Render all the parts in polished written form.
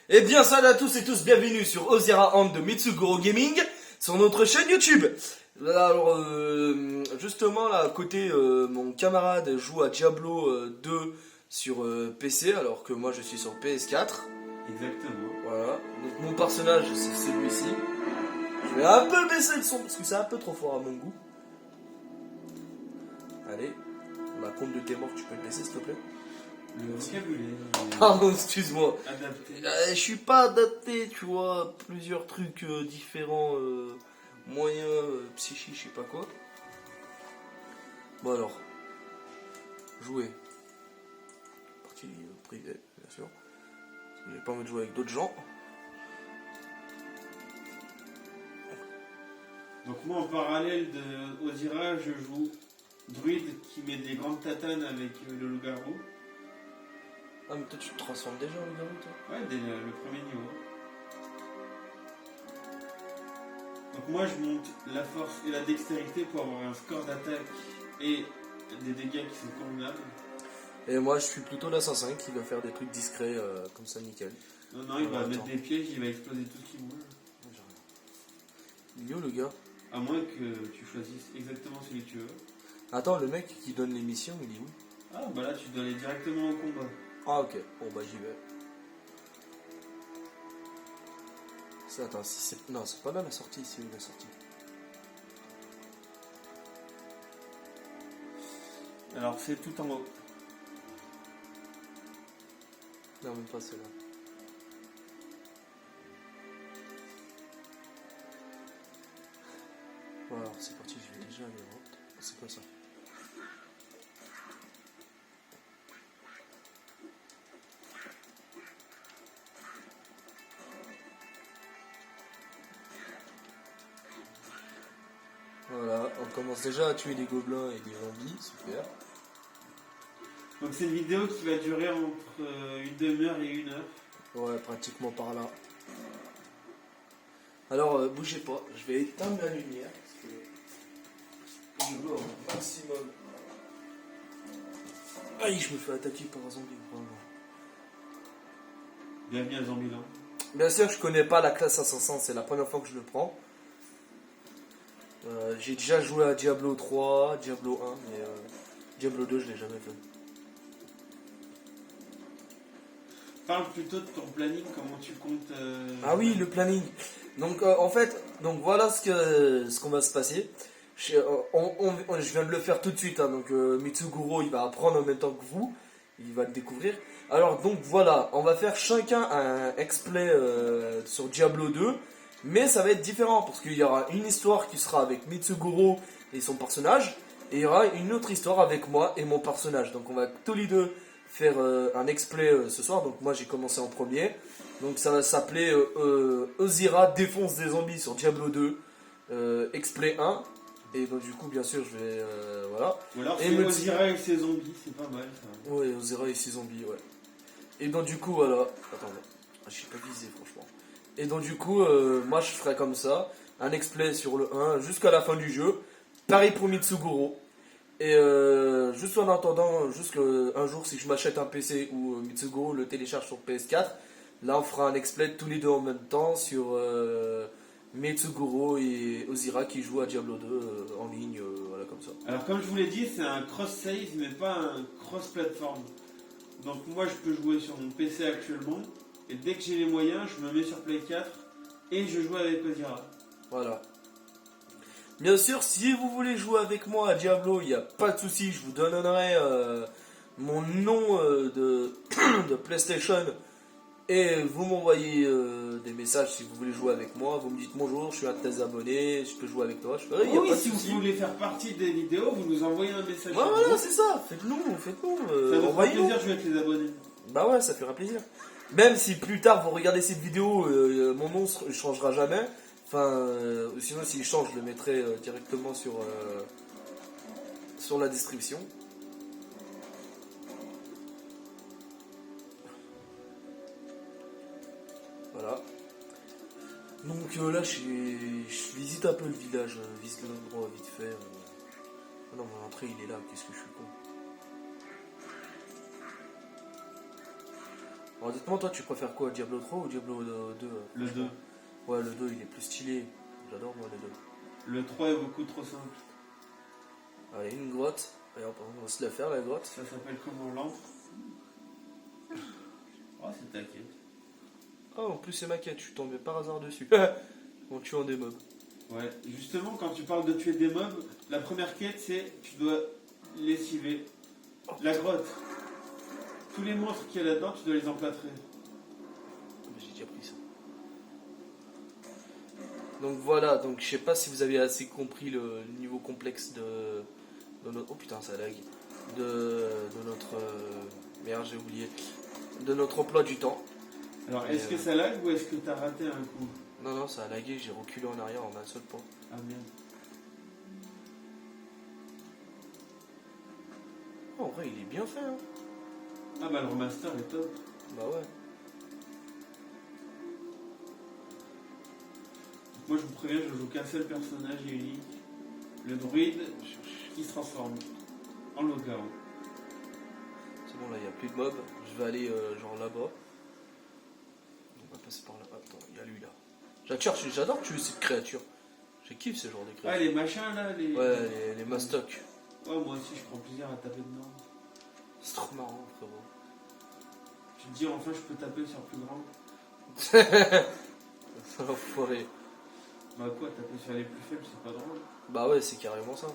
Eh bien, salut à tous et tous, bienvenue sur Ozira Hand de Mitsuguro Gaming, sur notre chaîne YouTube. Alors, justement, là, à côté, mon camarade joue à Diablo 2 sur PC, alors que moi je suis sur PS4. Exactement. Voilà, donc mon personnage c'est celui-ci. Je vais un peu baisser le son parce que c'est un peu trop fort à mon goût. Allez, ma compte de tes morts, tu peux le baisser s'il te plaît? Le vocabulaire. Pardon, excuse-moi. Adapté. Je suis pas adapté, tu vois, à plusieurs trucs différents, moyens, psychiques, je sais pas quoi. Bon alors, jouer. Partie privée, bien sûr. Parce que j'ai pas envie de jouer avec d'autres gens. Donc moi en parallèle de Ozira, je joue druide qui met des grandes tatanes avec le loup-garou. Ah mais toi tu te transformes déjà en loup-garou toi? Ouais, dès le premier niveau. Donc moi je monte la force et la dextérité pour avoir un score d'attaque et des dégâts qui sont convenables. Et moi je suis plutôt l'assassin qui va faire des trucs discrets comme ça nickel. Non, il va Attends. mettre des pièges, il va exploser tout ce qui bouge. Il est où le gars? À moins que tu choisisses exactement celui que tu veux. Attends, le mec qui donne les missions, il est où? Ah bah là tu dois aller directement au combat. Ah ok, bon bah j'y vais. Attends, si c'est... Non, c'est pas là la sortie, c'est où la sortie? Alors c'est tout en haut. Non, même pas celle-là. Bon alors c'est parti, je vais déjà aller voir. C'est quoi ça? Voilà, on commence déjà à tuer des gobelins et des zombies, super. Donc c'est une vidéo qui va durer entre une demi-heure et 1 heure. Ouais, pratiquement par là. Alors, bougez pas, je vais éteindre la lumière. Parce que je veux au maximum. Aïe, je me fais attaquer par un zombie, vraiment. Bienvenue à Zombieland. Bien sûr, je connais pas la classe assassin, c'est la première fois que je le prends. J'ai déjà joué à Diablo 3, Diablo 1, mais Diablo 2, je l'ai jamais fait. Parle plutôt de ton planning, comment tu comptes... Ah oui, le planning. Donc en fait, donc voilà ce qu'on va se passer. Je viens de le faire tout de suite. Hein, donc Mitsuguro, il va apprendre en même temps que vous. Il va le découvrir. Alors donc voilà, on va faire chacun un explay sur Diablo 2. Mais ça va être différent parce qu'il y aura une histoire qui sera avec Mitsuguro et son personnage. Et il y aura une autre histoire avec moi et mon personnage. Donc on va tous les deux faire un explay ce soir. Donc moi j'ai commencé en premier. Donc ça va s'appeler Ozira défonce des zombies sur Diablo 2 explay 1. Et donc du coup bien sûr je vais voilà. Ou alors Et c'est me Ozira et ses zombies, c'est pas mal ça. Ouais, Ozira et ses zombies, ouais. Et donc du coup voilà. Attends, je suis pas visé franchement. Et donc du coup moi je ferai comme ça un explay sur le 1 jusqu'à la fin du jeu. Pareil pour Mitsuguro. Et juste en attendant, un jour, si je m'achète un PC ou Mitsuguro le télécharge sur PS4, là on fera un explay tous les deux en même temps sur Mitsuguro et Ozira qui jouent à Diablo 2 en ligne, voilà comme ça. Alors comme je vous l'ai dit, c'est un cross-save mais pas un cross-platform. Donc moi je peux jouer sur mon PC actuellement, et dès que j'ai les moyens, je me mets sur Play 4 et je joue avec Ozira. Voilà. Bien sûr, si vous voulez jouer avec moi à Diablo, il n'y a pas de souci, je vous donnerai mon nom de PlayStation. Et vous m'envoyez des messages si vous voulez jouer avec moi. Vous me dites bonjour, je suis un de tes abonnés, je peux jouer avec toi. Je ferai, y a Oui, pas de si souci. vous voulez faire partie des vidéos, vous nous envoyez un message. Ouais, voilà, c'est ça. Faites-nous. Ça nous fera Envoyez-nous. plaisir de jouer avec les abonnés. Bah ouais, ça fera plaisir. Même si plus tard vous regardez cette vidéo, mon nom ne changera jamais. Enfin, sinon s'il change, je le mettrai directement sur la description. Voilà. Donc là, je visite un peu le village, visite l'endroit vite fait. Ah non, mon entrée, il est là, qu'est-ce que je suis con. Honnêtement, toi, tu préfères quoi, Diablo 3 ou Diablo 2? Le 2. Ouais, le 2, il est plus stylé. J'adore, moi, le 2. Le 3 est beaucoup trop simple. Allez, une grotte. Et hop, on va se la faire, la grotte. Ça s'appelle comment, l'encre? Oh, c'est ta quête. Oh, en plus, c'est ma quête, je suis tombé par hasard dessus. En tuant des mobs. Ouais, justement, quand tu parles de tuer des mobs, la première quête, c'est tu dois lessiver la grotte. Tous les monstres qu'il y a là-dedans, tu dois les emplâtrer. J'ai déjà pris ça. Donc voilà, donc je sais pas si vous avez assez compris le niveau complexe de notre... Oh putain, ça lag. De notre... Merde, j'ai oublié. De notre emploi du temps. Alors, est-ce que ça lag ou est-ce que t'as raté un coup? Non, non, ça a lagué, j'ai reculé en arrière en un seul point. Ah merde. Oh, en vrai, il est bien fait, hein. Ah bah le remaster est top. Bah ouais. Moi je vous préviens, je joue qu'un seul personnage et unique. Le druide qui se transforme en loup-garou. C'est bon, là, il n'y a plus de mobs. Je vais aller genre là-bas. On va passer par là. Attends, il y a lui là. J'adore tuer cette créature. J'ai kiffe ce genre de créature. Ah les machins là, les... Ouais, les mastocs. Ouais, moi aussi je prends plaisir à taper dedans. C'est trop marrant, frérot. Tu te dis enfin je peux taper sur plus grand. Ça va foirer. Bah quoi, taper sur les plus faibles c'est pas drôle. Bah ouais, c'est carrément ça.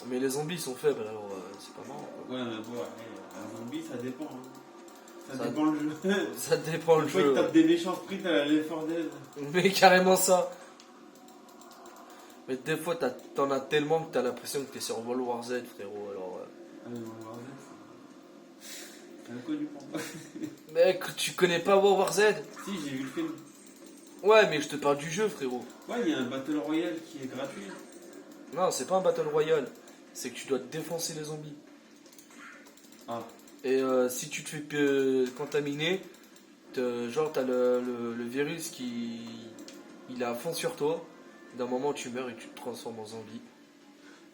Mais les zombies sont faibles, alors c'est pas marrant, quoi. Ouais, mais bon, un zombie ça dépend. Hein. Ça Ça- dépend le jeu. Ça dépend le Des fois jeu. ils tapent des méchants sprints à la Left 4 Dead. Mais carrément ça. Mais des fois, t'en as tellement que t'as l'impression que t'es sur World War Z, frérot. Alors, Ah mais bon, War Z, c'est inconnu pour moi. mec, tu connais pas World War Z? Si, j'ai vu le film. Ouais, mais je te parle du jeu, frérot. Ouais, il y a un Battle Royale qui est gratuit. Non, c'est pas un Battle Royale. C'est que tu dois défoncer les zombies. Ah. Et si tu te fais contaminer, genre t'as le virus qui... Il est à fond sur toi. D'un moment, tu meurs et tu te transformes en zombie.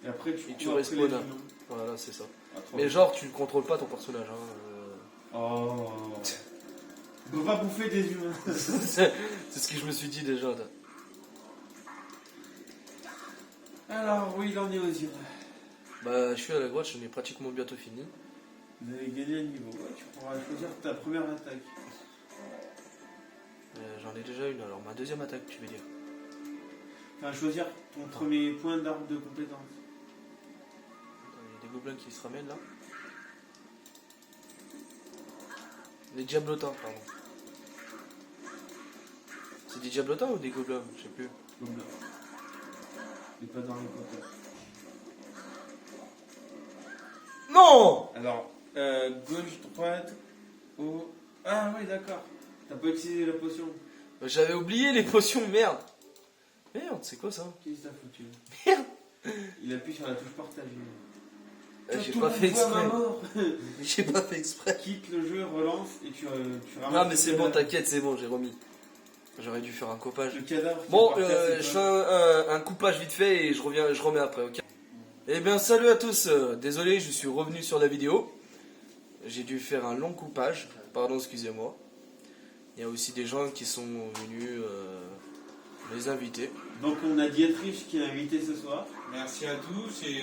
Et après, Et tu tu cours après les respawns. humains. Voilà, c'est ça. Ah, trop Mais bien. genre, tu ne contrôles pas ton personnage. Hein. Oh. On peut pas bouffer des humains. C'est ce que je me suis dit déjà. Là. Alors, oui, il en est aux yeux. Bah, je suis à la grotte, j'en ai pratiquement bientôt fini. Vous avez gagné un niveau. Ouais, tu pourras choisir ta première attaque. J'en ai déjà une, alors ma deuxième attaque, tu veux dire. Enfin, choisir ton premier point d'arbre de compétence. Attends, il y a des gobelins qui se ramènent là. Des diablotins, pardon. C'est des diablotins ou des gobelins? Je sais plus. Comme là. Et pas dans les côtés. Non! Alors, gauche, droite, haut. Ah, oui, d'accord. T'as pas utilisé la potion. J'avais oublié les potions, merde! Merde, c'est quoi ça? Qu'est-ce que t'as foutu? Merde! Il appuie sur la touche partager. J'ai Tout pas le fait monde voit ma exprès. mort. J'ai pas fait exprès. Quitte le jeu, relance et tu ramasses. Non mais le c'est bon, cadavre. t'inquiète, c'est bon, j'ai remis. J'aurais dû faire un coupage. Le cadavre. qui Bon, est par terre, c'est je toi. fais un coupage vite fait et je remets après, ok? Eh bien, salut à tous. Désolé, je suis revenu sur la vidéo. J'ai dû faire un long coupage. Pardon, excusez-moi. Il y a aussi des gens qui sont venus les inviter. Donc on a Dietrich qui est invité ce soir. Merci à tous et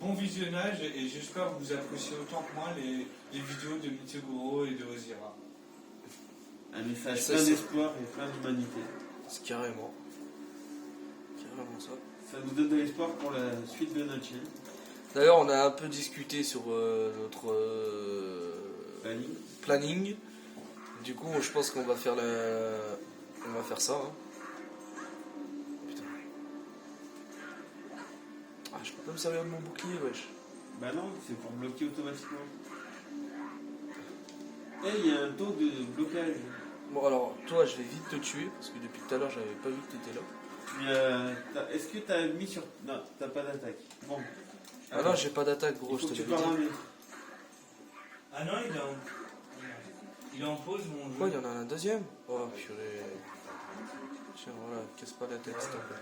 bon visionnage et j'espère que vous appréciez autant que moi les vidéos de Mitsuguro et de Ozira. Un message Ça, plein c'est- d'espoir et plein d'humanité. C'est carrément ça. Ça nous donne de l'espoir pour la suite de notre chaîne. D'ailleurs, on a un peu discuté sur notre Fanny. planning. Du coup, je pense qu'on va faire on va faire ça. Hein. Putain. Ah, je peux pas me servir de mon bouclier, wesh. Bah non, c'est pour bloquer automatiquement. Eh, il y a un taux de blocage. Bon, alors, toi, je vais vite te tuer parce que depuis tout à l'heure, j'avais pas vu que t'étais là. Est-ce que t'as mis sur... Non, t'as pas d'attaque. Bon. Ah non, j'ai pas d'attaque, gros, Il faut je que te tu l'avais dit. paramètres. Ah non, il est en pause mon Quoi, il jeu. y en a un deuxième? Oh, purée. Tiens, voilà, casse pas la tête, s'il te plaît.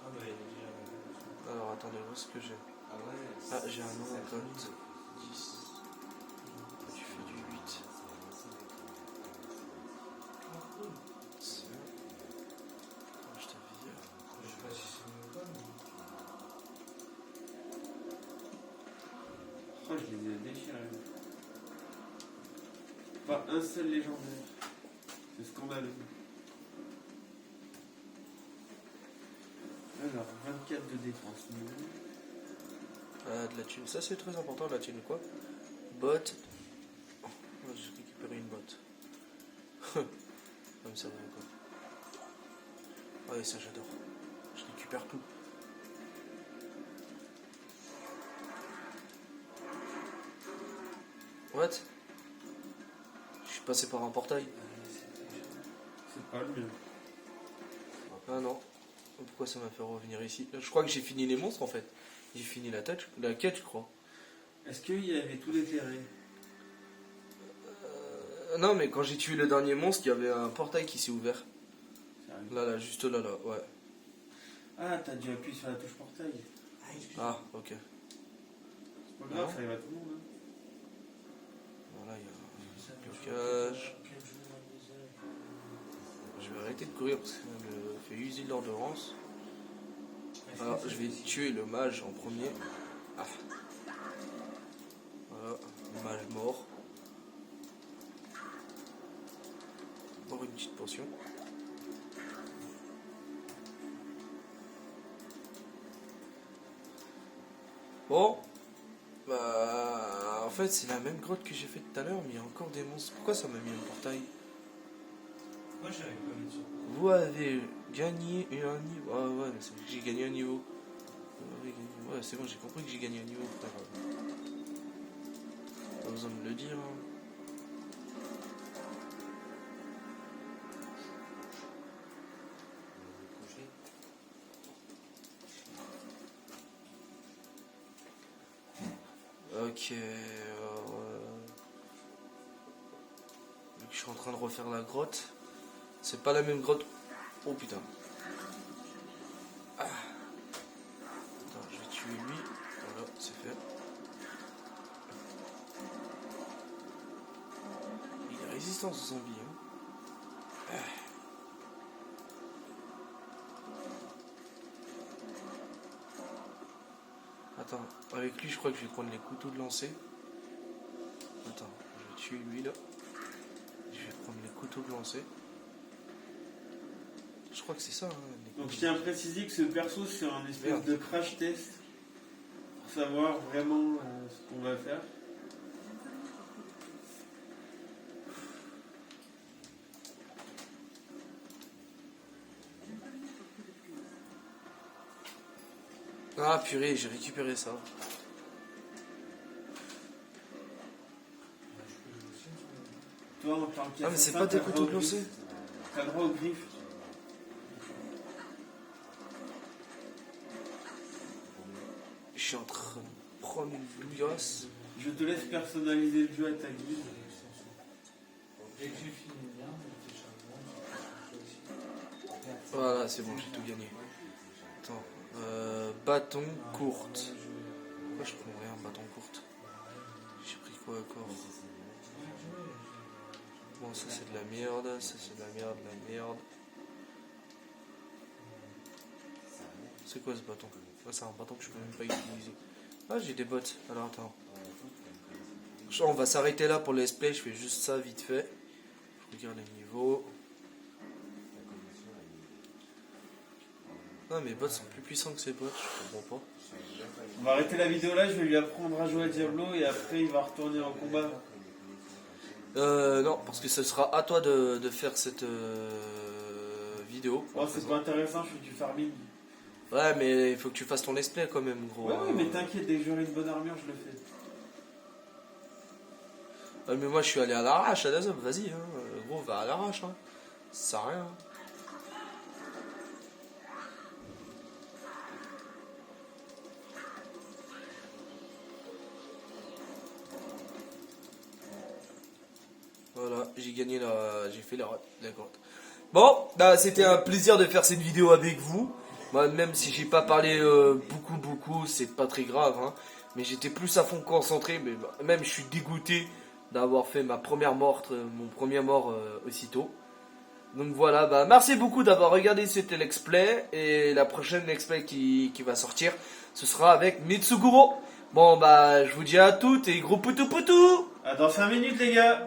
Ah bah il est déjà... Alors, attendez, où est-ce que j'ai? Ah, j'ai un nom en code. 10. Tu fais du 8. C'est... Je te vire. Je sais pas si c'est mieux ou pas, mais... Oh, je les ai déchirés. Pas un seul légendaire. C'est scandaleux. Alors, 24 de défense. De la thune. Ça, c'est très important, la thune. Quoi? Bot. Oh, j'ai récupéré une botte. Comme ça, quoi. Ouais, ça, j'adore. Je récupère tout. What? Je suis passé par un portail. C'est pas le mien. Ah non. Pourquoi ça m'a fait revenir ici? Je crois que j'ai fini les monstres en fait. J'ai fini la quête, je crois. Est-ce qu'il y avait tout déterré? Non, mais quand j'ai tué le dernier monstre, il y avait un portail qui s'est ouvert. Sérieux? Là, juste là, ouais. Ah, t'as dû appuyer sur la touche portail. Ah, ok. C'est pas grave, ça arrive à tout le monde. Hein. Voilà, il y a un blocage. Je vais arrêter de courir parce que ça me fait user de l'endurance. Alors, je vais tuer le mage en premier. Ah. Voilà, le mage mort. Encore une petite potion. Bon. Bah, en fait, c'est la même grotte que j'ai fait tout à l'heure, mais il y a encore des monstres. Pourquoi ça m'a mis un portail? Moi, j'arrive pas à mettre sur. Vous avez gagné un niveau. Ah ouais, mais j'ai gagné un niveau. Ouais, c'est bon, j'ai compris que j'ai gagné un niveau. Pas besoin de me le dire. Hein. Ok. Vu que je suis en train de refaire la grotte. C'est pas la même grotte. Oh putain. Ah. Attends, je vais tuer lui. Voilà, c'est fait. Il est résistant ce zombie. Hein. Ah. Attends, avec lui je crois que je vais prendre les couteaux de lancer. Attends, je vais tuer lui là. Je vais prendre les couteaux de lancer. Je crois que c'est ça. Hein, Donc je tiens à préciser que ce perso c'est un espèce de crash test pour savoir vraiment ce qu'on va faire. Ah purée, j'ai récupéré ça. Toi en tant qu'assassin, Ah mais c'est pas des t'as couteaux de droit aux lancer. griffes. T'as droit aux griffes. Je suis en train de prendre une bouillasse. Je te laisse personnaliser le jeu à ta guise. Dès que j'ai fini bien, je fais charbon, Voilà, c'est bon, j'ai tout gagné. Attends, bâton courte. Pourquoi je prends rien, bâton courte? J'ai pris quoi encore? Bon, ça c'est de la merde, ça c'est de la merde. C'est quoi ce bâton? Ah, c'est un bâton que je peux même pas utiliser. Ah, j'ai des bottes. Alors attends. On va s'arrêter là pour le let's play, je fais juste ça vite fait. Je regarde les niveaux. Non, mes bots sont plus puissants que ces bots, je comprends pas. On va arrêter la vidéo là, je vais lui apprendre à jouer à Diablo et après il va retourner en combat. Non, parce que ce sera à toi de faire cette vidéo. Moi c'est pas intéressant, je fais du farming. Ouais, mais il faut que tu fasses ton let's play quand même, gros. Ouais, mais t'inquiète, dès que j'aurai une bonne armure, je le fais. Ouais, mais moi je suis allé à l'arrache à Dazom, vas-y, hein. Gros, va à l'arrache, hein. Ça sert à rien. Voilà, j'ai gagné j'ai fait la grotte. Bon, bah, c'était un plaisir de faire cette vidéo avec vous. Moi, même si j'ai pas parlé beaucoup, c'est pas très grave, hein. Mais j'étais plus à fond concentré, mais même je suis dégoûté d'avoir fait ma première mort, mon premier mort aussitôt. Donc voilà, bah merci beaucoup d'avoir regardé cet let's play, et la prochaine let's play qui va sortir, ce sera avec Mitsuguro. Bon bah je vous dis à toutes et gros poutou poutou. À dans 5 minutes les gars.